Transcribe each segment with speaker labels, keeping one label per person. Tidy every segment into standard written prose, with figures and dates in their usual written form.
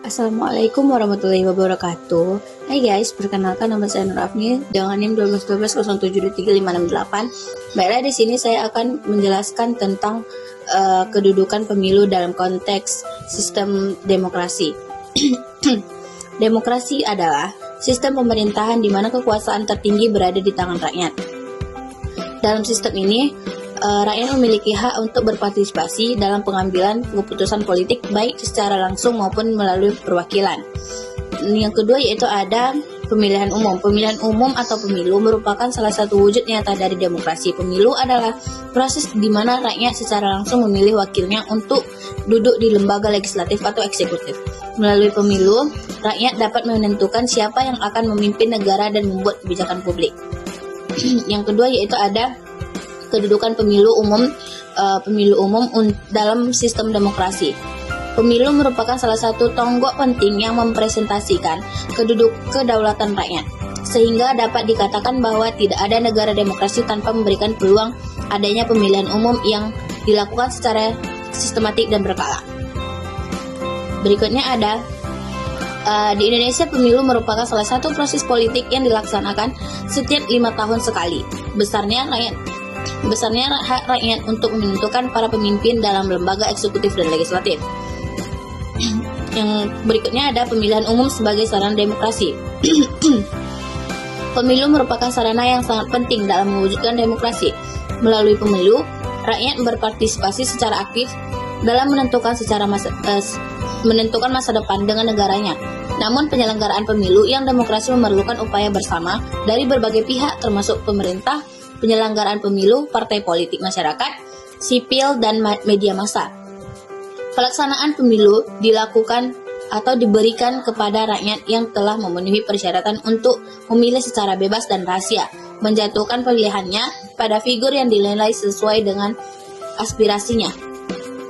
Speaker 1: Assalamualaikum warahmatullahi wabarakatuh. Hai guys, perkenalkan nama saya Nur Afni dengan NIM 1212072358. Baiklah, di sini saya akan menjelaskan tentang kedudukan pemilu dalam konteks sistem demokrasi. Demokrasi adalah sistem pemerintahan di mana kekuasaan tertinggi berada di tangan rakyat. Dalam sistem ini, rakyat memiliki hak untuk berpartisipasi dalam pengambilan keputusan politik baik secara langsung maupun melalui perwakilan. Yang kedua yaitu ada pemilihan umum. Pemilihan umum atau pemilu merupakan salah satu wujud nyata dari demokrasi. Pemilu adalah proses di mana rakyat secara langsung memilih wakilnya untuk duduk di lembaga legislatif atau eksekutif. Melalui pemilu, rakyat dapat menentukan siapa yang akan memimpin negara dan membuat kebijakan publik. Yang kedua yaitu ada kedudukan pemilu umum dalam sistem demokrasi. Pemilu merupakan salah satu tonggak penting yang mempresentasikan kedaulatan rakyat, sehingga dapat dikatakan bahwa tidak ada negara demokrasi tanpa memberikan peluang adanya pemilihan umum yang dilakukan secara sistematik dan berkala. Berikutnya ada di Indonesia, pemilu merupakan salah satu proses politik yang dilaksanakan setiap 5 tahun sekali. Besarnya hak rakyat untuk menentukan para pemimpin dalam lembaga eksekutif dan legislatif. Yang berikutnya ada pemilihan umum sebagai sarana demokrasi. Pemilu merupakan sarana yang sangat penting dalam mewujudkan demokrasi. Melalui pemilu, rakyat berpartisipasi secara aktif dalam menentukan masa depan dengan negaranya. Namun penyelenggaraan pemilu yang demokrasi memerlukan upaya bersama dari berbagai pihak termasuk pemerintah, penyelenggaraan pemilu, partai politik, masyarakat, sipil, dan media massa. Pelaksanaan pemilu dilakukan atau diberikan kepada rakyat yang telah memenuhi persyaratan untuk memilih secara bebas dan rahasia, menjatuhkan pilihannya pada figur yang dinilai sesuai dengan aspirasinya.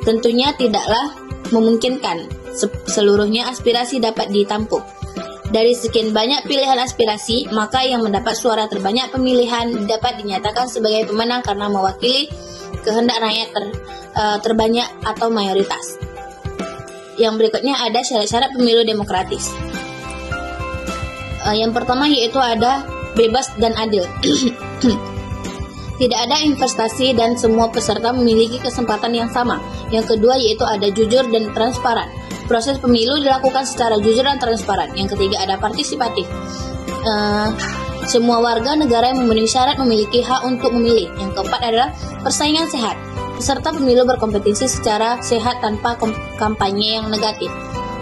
Speaker 1: Tentunya tidaklah memungkinkan seluruhnya aspirasi dapat ditampung. Dari sekian banyak pilihan aspirasi, maka yang mendapat suara terbanyak pemilihan dapat dinyatakan sebagai pemenang karena mewakili kehendak rakyat terbanyak atau mayoritas. Yang berikutnya ada syarat-syarat pemilu demokratis. Yang pertama yaitu ada bebas dan adil. Tidak ada investasi dan semua peserta memiliki kesempatan yang sama. Yang kedua yaitu ada jujur dan transparan. Proses pemilu dilakukan secara jujur dan transparan. Yang ketiga ada partisipatif. Semua warga negara yang memenuhi syarat memiliki hak untuk memilih. Yang keempat adalah persaingan sehat. Peserta pemilu berkompetisi secara sehat tanpa kampanye yang negatif.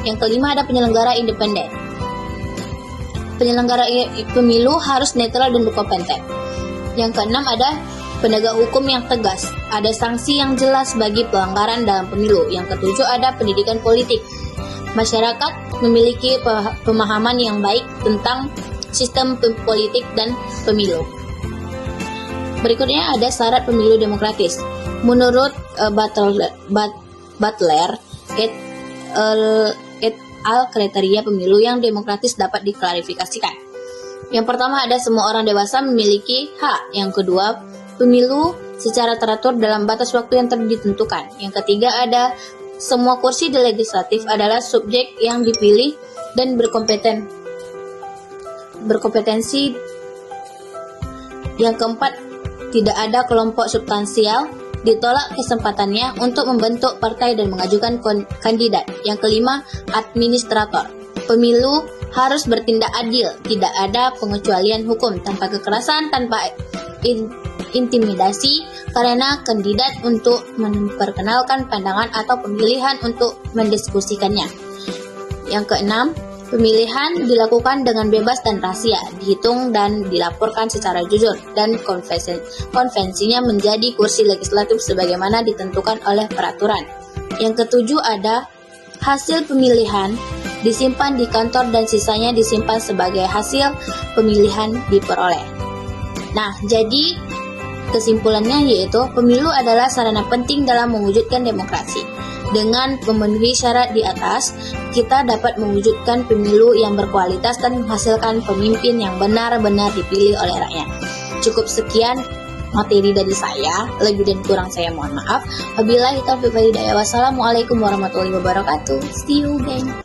Speaker 1: Yang kelima ada penyelenggara independen. Penyelenggara pemilu harus netral dan berkompeten. Yang keenam ada penegak hukum yang tegas. Ada sanksi yang jelas bagi pelanggaran dalam pemilu. Yang ketujuh ada pendidikan politik. Masyarakat memiliki pemahaman yang baik tentang sistem politik dan pemilu. Berikutnya ada syarat pemilu demokratis. Menurut Butler et al. Kriteria pemilu yang demokratis dapat diklarifikasikan. Yang pertama ada semua orang dewasa memiliki hak. Yang kedua, pemilu secara teratur dalam batas waktu yang ditentukan. Yang ketiga ada semua kursi di legislatif adalah subjek yang dipilih dan berkompetensi. Yang keempat, tidak ada kelompok substansial, ditolak kesempatannya untuk membentuk partai dan mengajukan kandidat. Yang kelima, administrator. Pemilu harus bertindak adil, tidak ada pengecualian hukum, tanpa kekerasan, tanpa intimidasi, karena kandidat untuk memperkenalkan pandangan atau pemilihan untuk mendiskusikannya. Yang keenam, pemilihan dilakukan dengan bebas dan rahasia, dihitung dan dilaporkan secara jujur, dan konvensinya menjadi kursi legislatif sebagaimana ditentukan oleh peraturan. Yang ketujuh ada hasil pemilihan disimpan di kantor dan sisanya disimpan sebagai hasil pemilihan diperoleh. Nah, jadi kesimpulannya yaitu pemilu adalah sarana penting dalam mewujudkan demokrasi. Dengan memenuhi syarat di atas, kita dapat mewujudkan pemilu yang berkualitas dan menghasilkan pemimpin yang benar-benar dipilih oleh rakyat. Cukup sekian materi dari saya, lebih dan kurang saya mohon maaf. Wabillahi taufiq wal hidayah. Wassalamualaikum warahmatullahi wabarakatuh. See you again.